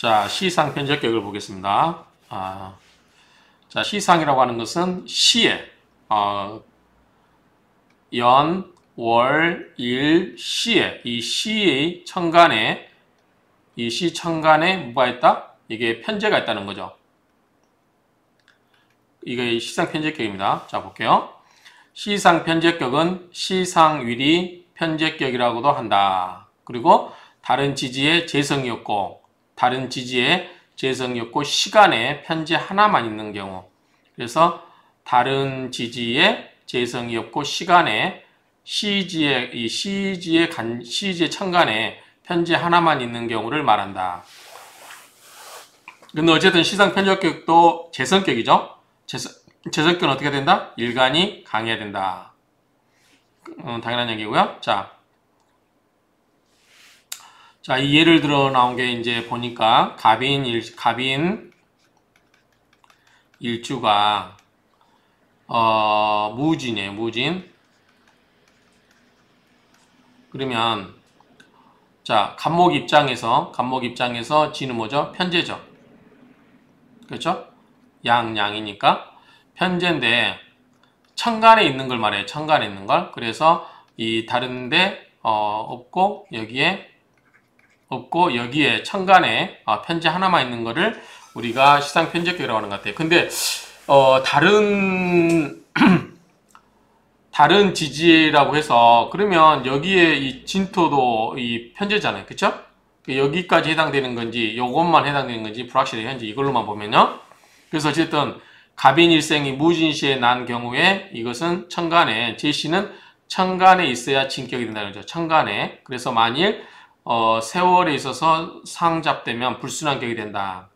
자, 시상 편제격을 보겠습니다. 자, 시상이라고 하는 것은 시에 연, 월, 일, 시에 이 시의 천간에 이 시 천간에 뭐가 있다? 이게 편제가 있다는 거죠. 이게 시상 편제격입니다. 자, 볼게요. 시상 편제격은 시상위리 편제격이라고도 한다. 그리고 다른 지지에 재성이 없고 다른 지지에 재성이 없고 시간에 편제 하나만 있는 경우, 그래서 다른 지지에 재성이 없고 시간에 시지의 천간에 편제 하나만 있는 경우를 말한다. 근데 어쨌든 시상 편제격도 재성격이죠. 재성격은 어떻게 된다? 일간이 강해야 된다. 당연한 얘기고요. 자, 이 예를 들어 나온 게 이제 보니까 갑인 일주가 무진이에요. 무진. 그러면 자, 갑목 입장에서 진은 뭐죠? 편제죠. 그렇죠? 양이니까 편제인데 천간에 있는 걸 말해요. 천간에 있는 걸. 그래서 이 다른데 없고 여기에 천간에 편제 하나만 있는 거를 우리가 시상 편제격이라고 하는 것 같아요. 근데 다른 지지라고 해서 그러면 여기에 이 진토도 이 편제잖아요. 그쵸? 여기까지 해당되는 건지 요것만 해당되는 건지 불확실해요. 현재 이걸로만 보면요. 그래서 어쨌든 갑인일생이 무진시에 난 경우에 이것은 천간에, 제시는 천간에 있어야 진격이 된다는 거죠. 천간에. 그래서 만일 세월에 있어서 상잡되면 불순환격이 된다.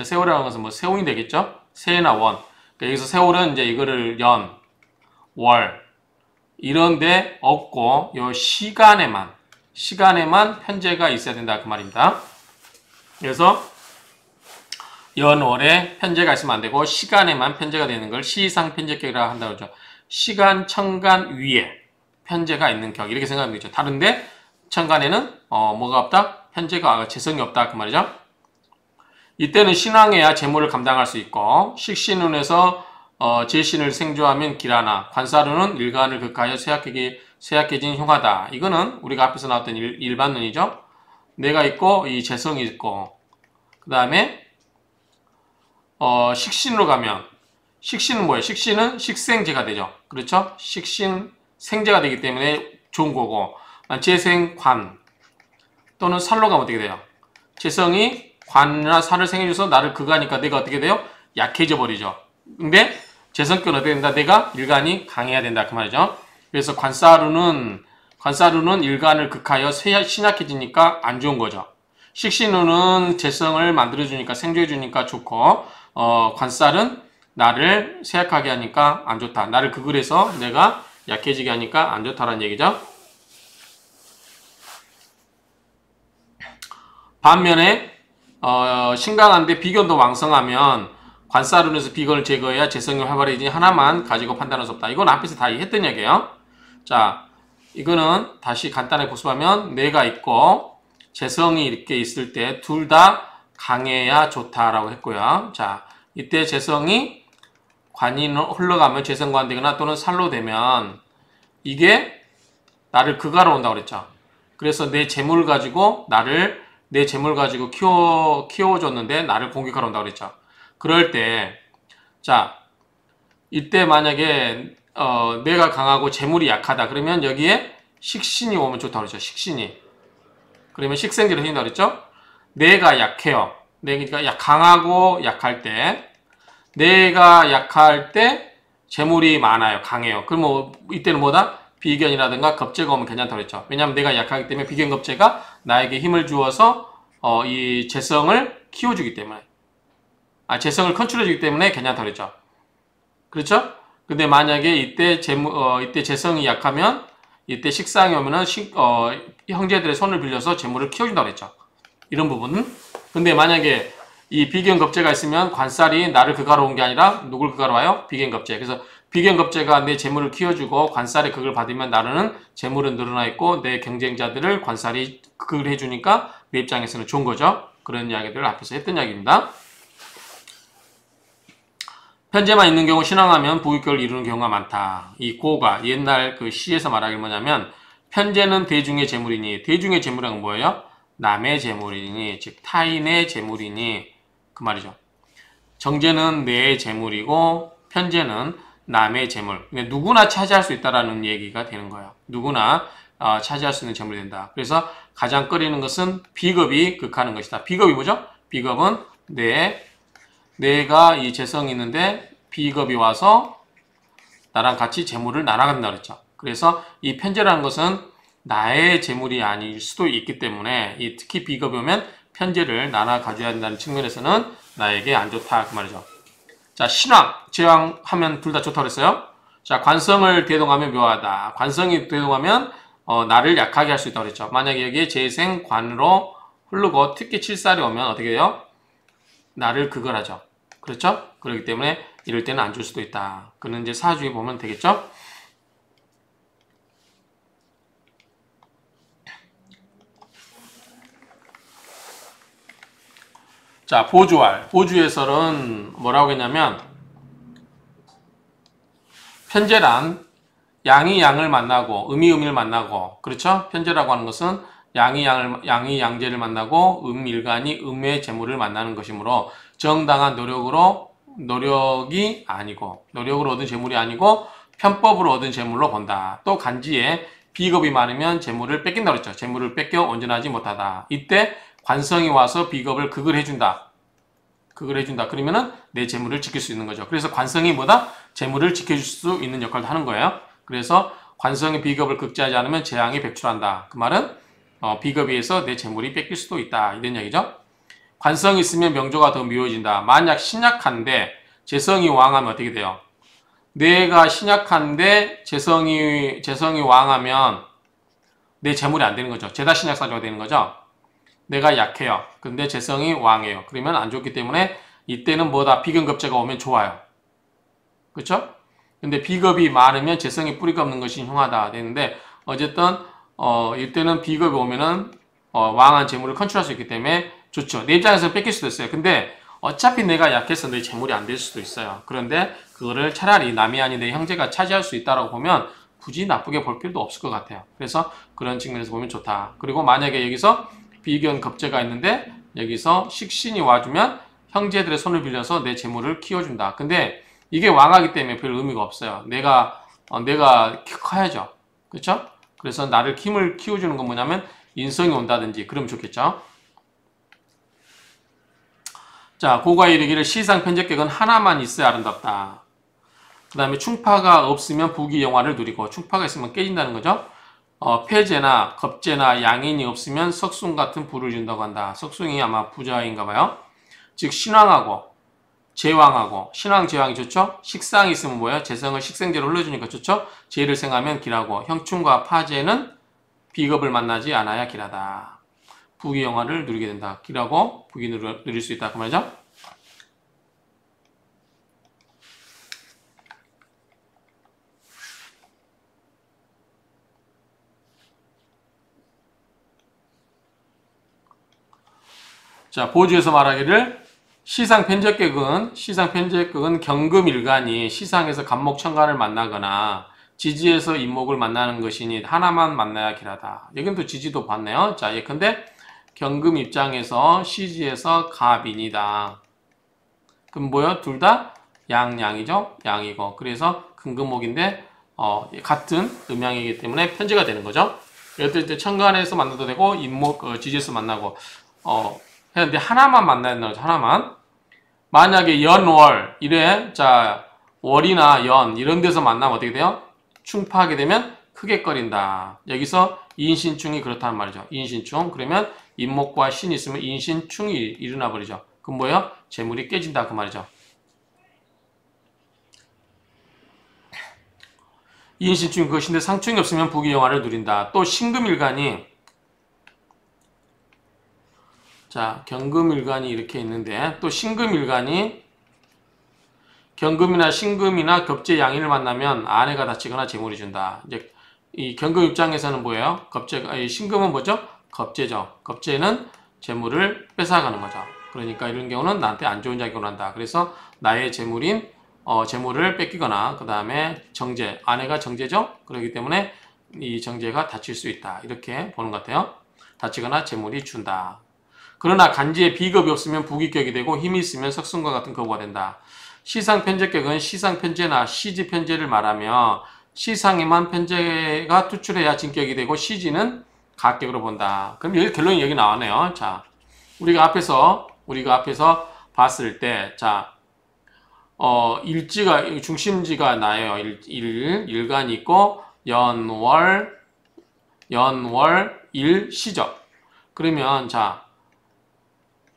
세월이라는 것은 뭐 세운이 되겠죠? 세나 원. 그러니까 여기서 세월은 이제 이거를 연, 월 이런데 없고 요 시간에만 편제가 있어야 된다 그 말입니다. 그래서 연월에 편제가 있으면 안 되고 시간에만 편제가 되는 걸 시상 편제격이라고 한다고 그러죠. 시간 천간 위에 편제가 있는 격 이렇게 생각하면 되죠. 다른데 천간에는 뭐가 없다? 편제가 재성이 없다 그 말이죠. 이때는 신왕해야 재물을 감당할 수 있고 식신운에서 제신을 생조하면 기라나 관사로는 일간을 극하여 쇠약해진 흉하다. 이거는 우리가 앞에서 나왔던 일반론이죠. 내가 있고 이 재성이 있고 그 다음에 식신으로 가면 식신은 뭐예요? 식신은 식생제가 되죠. 그렇죠? 식신 생제가 되기 때문에 좋은 거고 재생관 또는 살로 가면 어떻게 돼요? 재성이 관이나 살을 생해줘서 나를 극하니까 내가 어떻게 돼요? 약해져 버리죠. 근데 재성격은 어떻게 된다? 내가 일간이 강해야 된다 그 말이죠. 그래서 관사루는 일간을 극하여 신약해지니까 안 좋은 거죠. 식신운은 재성을 만들어주니까 생조해주니까 좋고 관살은 나를 쇠약하게 하니까 안 좋다. 나를 극을 해서 내가 약해지게 하니까 안 좋다라는 얘기죠. 반면에 신강한데 비견도 왕성하면 관사론에서 비견을 제거해야 재성이 활발해지니 하나만 가지고 판단할 수 없다. 이건 앞에서 다 했던 얘기예요. 자, 이거는 다시 간단하게 복습하면 내가 있고 재성이 이렇게 있을 때 둘 다 강해야 좋다라고 했고요. 자, 이때 재성이 관이 흘러가면 재성관되거나 또는 살로 되면 이게 나를 극하러 온다고 그랬죠. 그래서 내 재물 가지고 키워줬는데 나를 공격하러 온다고 그랬죠. 그럴 때, 자, 이때 만약에, 내가 강하고 재물이 약하다. 그러면 여기에 식신이 오면 좋다고 그랬죠. 식신이. 그러면 식생제를 해준다고 그랬죠. 내가 약해요. 내가 강하고 약할 때, 내가 약할 때 재물이 많아요. 강해요. 그럼 이때는 뭐다? 비견이라든가 겁재가 오면 괜찮다고 그랬죠. 왜냐하면 내가 약하기 때문에 비견 겁재가 나에게 힘을 주어서 이 재성을 키워주기 때문에 재성을 컨트롤해주기 때문에 괜찮다고 그랬죠. 그렇죠? 근데 만약에 이때 재성이 약하면 이때 식상이 오면은 형제들의 손을 빌려서 재물을 키워준다고 그랬죠. 이런 부분은. 근데 만약에 이 비견겁제가 있으면 관살이 나를 극하러 온 게 아니라 누굴 극하러 와요? 비견겁제. 그래서 비견겁제가 내 재물을 키워주고 관살의 극을 받으면 나는 재물은 늘어나 있고 내 경쟁자들을 관살이 극을 해주니까 내 입장에서는 좋은 거죠. 그런 이야기들을 앞에서 했던 이야기입니다. 편제만 있는 경우 신앙하면 부유격을 이루는 경우가 많다. 이 고가 옛날 그 시에서 말하기 뭐냐면 편제는 대중의 재물이니 대중의 재물은 뭐예요? 남의 재물이니 즉 타인의 재물이니 그 말이죠. 정제는 내 재물이고 편제는 남의 재물. 누구나 차지할 수 있다라는 얘기가 되는 거예요. 누구나 차지할 수 있는 재물이 된다. 그래서 가장 꺼리는 것은 비겁이 극하는 것이다. 비겁이 뭐죠? 비겁은 내가 이 재성이 있는데 비겁이 와서 나랑 같이 재물을 나눠간다 그랬죠. 그래서 이 편제라는 것은 나의 재물이 아닐 수도 있기 때문에 특히 비겁이 오면 편제를 나눠 가져야 한다는 측면에서는 나에게 안 좋다 그 말이죠. 자, 신왕, 제왕 하면 둘 다 좋다고 그랬어요. 자, 관성을 대동하면 묘하다. 관성이 대동하면 나를 약하게 할 수 있다고 그랬죠. 만약에 여기에 재생 관으로 흐르고 특히 칠살이 오면 어떻게 돼요? 나를 극을하죠. 그렇죠? 그렇기 때문에 이럴 때는 안 줄 수도 있다. 그는 이제 사주에 보면 되겠죠? 자, 보주활. 보주에서는 뭐라고 했냐면 편제란 양이 양을 만나고 음이 음을 만나고 그렇죠? 편제라고 하는 것은 양이 양제를 만나고 음일간이 음의 재물을 만나는 것이므로 정당한 노력이 아니고 노력으로 얻은 재물이 아니고 편법으로 얻은 재물로 본다. 또 간지에 비겁이 많으면 재물을 뺏긴다고 했죠. 재물을 뺏겨 온전하지 못하다. 이때 관성이 와서 비겁을 극을 해준다. 그러면은 내 재물을 지킬 수 있는 거죠. 그래서 관성이 뭐다? 재물을 지켜줄 수 있는 역할도 하는 거예요. 그래서 관성의 비겁을 극제하지 않으면 재앙이 백출한다. 그 말은 비겁에 의해서 내 재물이 뺏길 수도 있다. 이런 얘기죠. 관성이 있으면 명조가 더 미워진다. 만약 신약한데 재성이 왕하면 어떻게 돼요? 내가 신약한데 재성이 왕하면 내 재물이 안 되는 거죠. 제다 신약사주가 되는 거죠. 내가 약해요. 근데 재성이 왕이에요. 그러면 안 좋기 때문에 이때는 뭐다? 비견급제가 오면 좋아요. 그렇죠? 근데 비겁이 많으면 재성이 뿌리가 없는 것이 흉하다 되는데 어쨌든 이때는 비겁이 오면은 왕한 재물을 컨트롤할 수 있기 때문에 좋죠. 내 입장에서는 뺏길 수도 있어요. 근데 어차피 내가 약해서 내 재물이 안 될 수도 있어요. 그런데 그거를 차라리 남이 아닌 내 형제가 차지할 수 있다라고 보면 굳이 나쁘게 볼 필요도 없을 것 같아요. 그래서 그런 측면에서 보면 좋다. 그리고 만약에 여기서 비견 겁제가 있는데 여기서 식신이 와주면 형제들의 손을 빌려서 내 재물을 키워준다. 근데 이게 왕하기 때문에 별 의미가 없어요. 내가 커야죠. 그렇죠? 그래서 나를 힘을 키워주는 건 뭐냐면 인성이 온다든지 그러면 좋겠죠. 자, 고가 이르기를 시상 편제격은 하나만 있어야 아름답다. 그 다음에 충파가 없으면 부귀영화를 누리고 충파가 있으면 깨진다는 거죠. 폐제나 겁제나 양인이 없으면 석숭 같은 부를 준다고 한다. 석숭이 아마 부자인가 봐요. 즉 신왕하고 제왕하고 신왕 제왕이 좋죠. 식상이 있으면 뭐예요? 재성을 식생제로 흘려주니까 좋죠. 제를 생하면 길하고 형충과 파제는 비겁을 만나지 않아야 길하다. 부귀영화를 누리게 된다. 길하고 부귀 누릴 수 있다. 그 말이죠. 자, 보주에서 말하기를 시상 편제격은 경금일간이 시상에서 간목천간을 만나거나 지지에서 인목을 만나는 것이니 하나만 만나야 길하다. 여긴 또 지지도 봤네요. 자, 예컨대 경금 입장에서 시지에서 갑인이다. 그럼 뭐요? 둘 다 양이죠? 양이고. 그래서 금금목인데 같은 음양이기 때문에 편제가 되는 거죠. 이럴 때 천간에서 만나도 되고 인목 지지에서 만나고 했는데 하나만 만나야 되는 거죠. 하나만. 만약에 연월 이래 자 월이나 연 이런 데서 만나면 어떻게 돼요? 충파하게 되면 크게 꺼린다. 여기서 인신충이 그렇다는 말이죠. 인신충. 그러면 인목과 신이 있으면 인신충이 일어나 버리죠. 그럼 뭐예요? 재물이 깨진다 그 말이죠. 인신충이 그것인데 상충이 없으면 부귀영화를 누린다. 또 신금일간이 자, 경금일간이 이렇게 있는데 또 신금일간이 경금이나 신금이나 겁제 양인을 만나면 아내가 다치거나 재물이 준다. 이제 이 경금 입장에서는 뭐예요? 신금은 뭐죠? 겁제죠. 겁제는 재물을 뺏어가는 거죠. 그러니까 이런 경우는 나한테 안 좋은 자가 결혼한다. 그래서 나의 재물인 재물을 뺏기거나 그 다음에 정제, 아내가 정제죠. 그렇기 때문에 이 정제가 다칠 수 있다. 이렇게 보는 것 같아요. 다치거나 재물이 준다. 그러나 간지에 비겁이 없으면 부기격이 되고 힘이 있으면 석순과 같은 거부가 된다. 시상편제격은 시상편제나 시지편제를 말하며 시상에만 편제가 투출해야 진격이 되고 시지는 가격으로 본다. 그럼 여기 결론이 여기 나왔네요. 자, 우리가 앞에서 봤을 때, 자, 일지가 중심지가 나요. 일간이 있고 연월 일시죠. 그러면 자,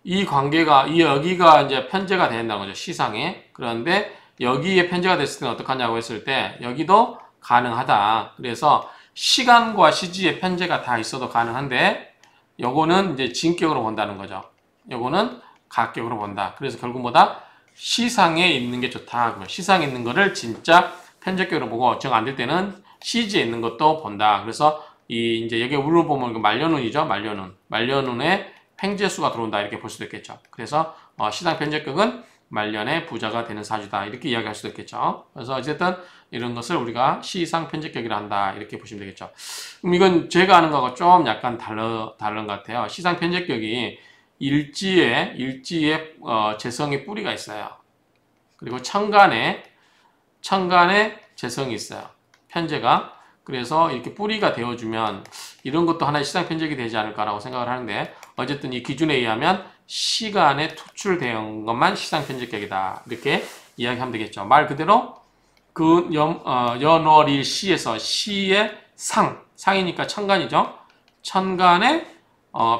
이 관계가 여기가 이제 편제가 된다는 거죠. 시상에. 그런데 여기에 편제가 됐을 때는 어떡하냐고 했을 때 여기도 가능하다. 그래서 시간과 시지의 편제가 다 있어도 가능한데 요거는 이제 진격으로 본다는 거죠. 요거는 가격으로 본다. 그래서 결국 뭐다? 시상에 있는 게 좋다. 시상에 있는 거를 진짜 편제격으로 보고 정 안 될 때는 시지에 있는 것도 본다. 그래서 이제 여기 우를 보면 말년운이죠. 말년운에 팽제수가 들어온다. 이렇게 볼 수도 있겠죠. 그래서 시상 편제격은 말년에 부자가 되는 사주다. 이렇게 이야기할 수도 있겠죠. 그래서 어쨌든 이런 것을 우리가 시상 편제격이라 한다. 이렇게 보시면 되겠죠. 그럼 이건 제가 아는 거하고 좀 약간 다른 것 같아요. 시상 편제격이 일지에 재성의 뿌리가 있어요. 그리고 천간에 재성이 있어요. 편제가. 그래서 이렇게 뿌리가 되어주면 이런 것도 하나의 시상 편제격이 되지 않을까라고 생각을 하는데 어쨌든 이 기준에 의하면 시간에 투출된 것만 시상 편제격이다. 이렇게 이야기하면 되겠죠. 말 그대로 그 연월일 시에서 시의 상이니까 천간이죠. 천간에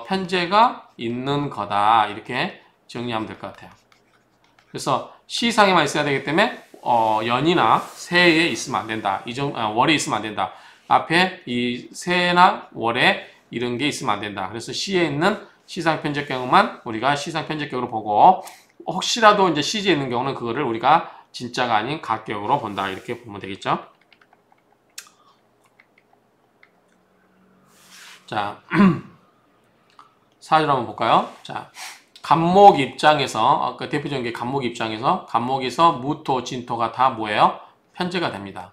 편제가 있는 거다. 이렇게 정리하면 될 것 같아요. 그래서 시상에만 있어야 되기 때문에 연이나 새에 있으면 안 된다. 월에 있으면 안 된다. 앞에 이 새나 월에 이런 게 있으면 안 된다. 그래서 시에 있는 시상 편제격만 우리가 시상 편제격으로 보고 혹시라도 이제 시지에 있는 경우는 그거를 우리가 진짜가 아닌 가격으로 본다. 이렇게 보면 되겠죠. 자, 사주를 한번 볼까요? 자, 간목 입장에서 아까 대표적인 게 간목 입장에서 간목에서 무토, 진토가 다 뭐예요? 편제가 됩니다.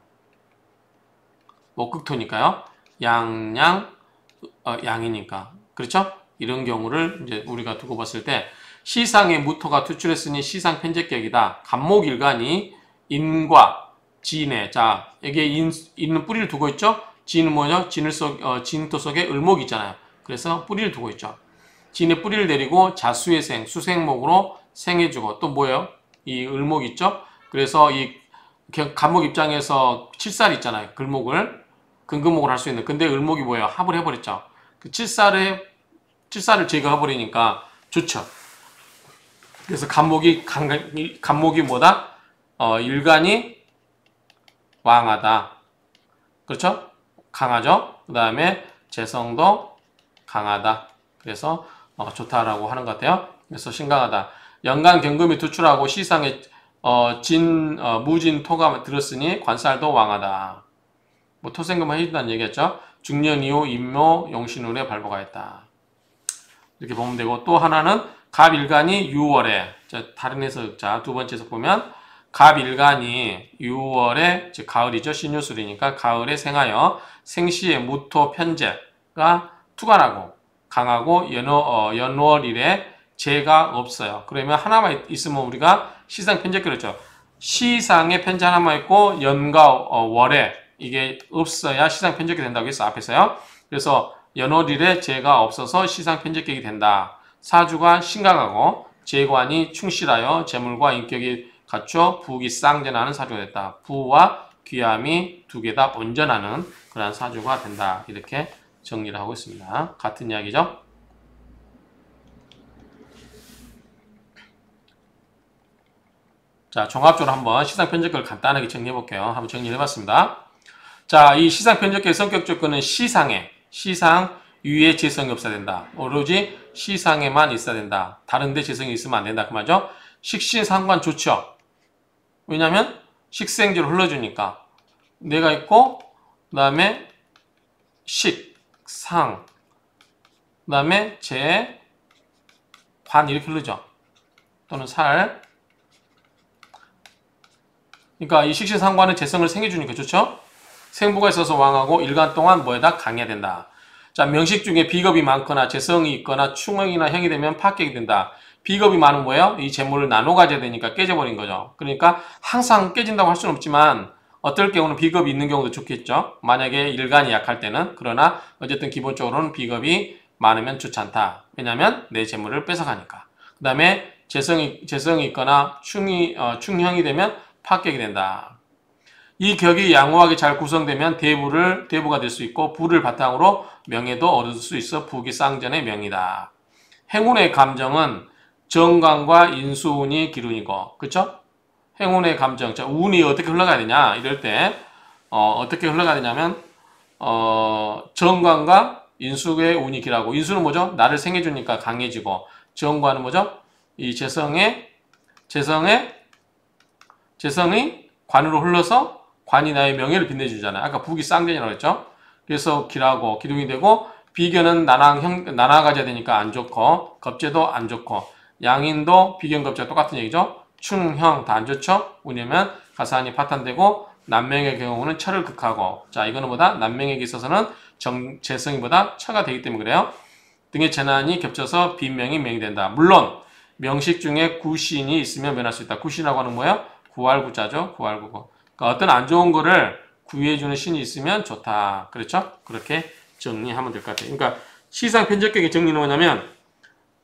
목극토니까요. 양이니까. 그렇죠? 이런 경우를 이제 우리가 두고 봤을 때 시상에 무토가 투출했으니 시상 편제격이다. 간목일간이 인과 진에 자 여기에 인은 뿌리를 두고 있죠. 진은 뭐죠? 진토 속에 을목이 있잖아요. 그래서 뿌리를 두고 있죠. 진의 뿌리를 내리고 자수의 생, 수생목으로 생해주고 또 뭐예요? 이 을목 있죠? 그래서 이 간목 입장에서 칠살 있잖아요. 근금목을 할 수 있는. 근데 을목이 뭐예요? 합을 해버렸죠. 그 칠살을 제거해버리니까 좋죠. 그래서 간목이 뭐다? 일간이 왕하다. 그렇죠? 강하죠? 그 다음에 재성도 강하다. 그래서 좋다라고 하는 것 같아요. 그래서 신강하다. 연간 경금이 투출하고 시상에 무진 토가 들었으니 관살도 왕하다. 뭐 토생금을 해준다는 얘기였죠. 중년 이후 임묘 용신운에 발보가 있다. 이렇게 보면 되고 또 하나는 갑일간이 6월에 다른 해석자 두 번째에서 보면 갑일간이 6월에 즉 가을이죠. 신유술이니까 가을에 생하여 생시에 무토 편제가 투간하고 강하고 연월일에 재가 없어요. 그러면 하나만 있으면 우리가 시상 편제격 그랬죠. 시상에 편제 하나만 있고 연과 월에 이게 없어야 시상 편제격이 된다고 했어 앞에서요. 그래서 연월일에 재가 없어서 시상 편제격이 된다. 사주가 신강하고 재관이 충실하여 재물과 인격이 갖춰 부귀 쌍전하는 사주가 됐다. 부와 귀함이 두 개 다 온전하는 그러한 사주가 된다. 이렇게 정리를 하고 있습니다. 같은 이야기죠. 자, 종합적으로 한번 시상 편제격을 간단하게 정리해 볼게요. 한번 정리해 봤습니다. 자, 이 시상 편제격의 성격 조건은 시상 위에 재성이 없어야 된다. 오로지 시상에만 있어야 된다. 다른데 재성이 있으면 안 된다. 그 말이죠. 식신상관 좋죠. 왜냐면 식생지로 흘러주니까 내가 있고 그 다음에 식, 상, 그 다음에 재, 관 이렇게 흐르죠. 또는 살. 그러니까 이 식신상관은 재성을 생겨주니까 좋죠. 생부가 있어서 왕하고 일간 동안 뭐에다 강해야 된다. 자, 명식 중에 비겁이 많거나 재성이 있거나 충형이나 형이 되면 파격이 된다. 비겁이 많은 뭐예요? 이 재물을 나눠 가져야 되니까 깨져버린 거죠. 그러니까 항상 깨진다고 할 수는 없지만 어떨 경우는 비겁이 있는 경우도 좋겠죠. 만약에 일간이 약할 때는. 그러나 어쨌든 기본적으로는 비겁이 많으면 좋지 않다. 왜냐하면 내 재물을 뺏어가니까. 그 다음에 재성이 있거나 충형이 되면 파격이 된다. 이 격이 양호하게 잘 구성되면 대부가 될 수 있고 부를 바탕으로 명예도 얻을 수 있어 부귀상전의 명이다. 행운의 감정은 정관과 인수운이 기운이고, 그쵸? 행운의 감정, 자, 운이 어떻게 흘러가야 되냐 이럴 때 어떻게 흘러가야 되냐면 정관과 인수의 운이 기라고. 인수는 뭐죠? 나를 생겨주니까 강해지고, 정관은 뭐죠? 이 재성이 관으로 흘러서 관이 나의 명예를 빛내주잖아요. 아까 부귀 쌍전이라고 했죠. 그래서 기라고 기둥이 되고, 비견은 나눠 가져야 되니까 안 좋고, 겁재도 안 좋고, 양인도 비견 겁재가 똑같은 얘기죠. 충형 다 안 좋죠. 왜냐면 가산이 파탄되고, 남명의 경우는 처를 극하고, 자, 이거는 뭐다? 남명에게 있어서는 재성이보다 처가 되기 때문에 그래요. 등의 재난이 겹쳐서 빈명이 명이 된다. 물론 명식 중에 구신이 있으면 면할 수 있다. 구신이라고 하는 뭐예요? 구할구자죠. 구할구고. 그러니까 어떤 안 좋은 거를 구해주는 신이 있으면 좋다. 그렇죠? 그렇게 정리하면 될 것 같아요. 그러니까 시상 편적격의 정리는 뭐냐면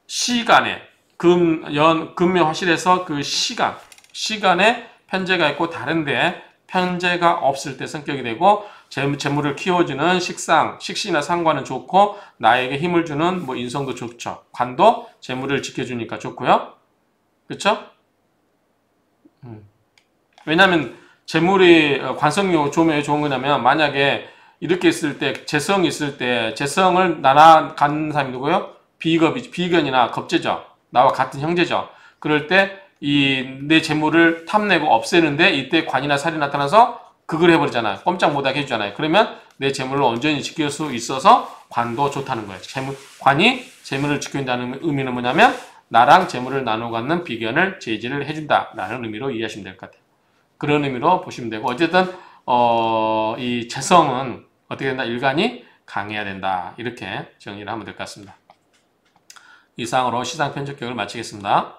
시간에 금묘 화실에서 그 시간에 편제가 있고 다른데 편제가 없을 때 성격이 되고, 재물을 키워주는 식신이나 상관은 좋고, 나에게 힘을 주는 뭐 인성도 좋죠. 관도 재물을 지켜주니까 좋고요. 그렇죠? 왜냐하면 재물이 관성요 조묘에 좋은 거냐면, 만약에 이렇게 있을 때 재성이 있을 때 재성을 갖는 사람이 누구요? 비견이나 겁재죠. 나와 같은 형제죠. 그럴 때 내 재물을 탐내고 없애는데 이때 관이나 살이 나타나서 그걸 해버리잖아요. 꼼짝 못하게 해주잖아요. 그러면 내 재물을 온전히 지킬 수 있어서 관도 좋다는 거예요. 관이 재물을 지켜준다는 의미는 뭐냐면 나랑 재물을 나눠 갖는 비견을 제지를 해준다라는 의미로 이해하시면 될 것 같아요. 그런 의미로 보시면 되고, 어쨌든 이 재성은 어떻게 된다? 일간이 강해야 된다. 이렇게 정리를 하면 될 것 같습니다. 이상으로 시상 편집격을 마치겠습니다.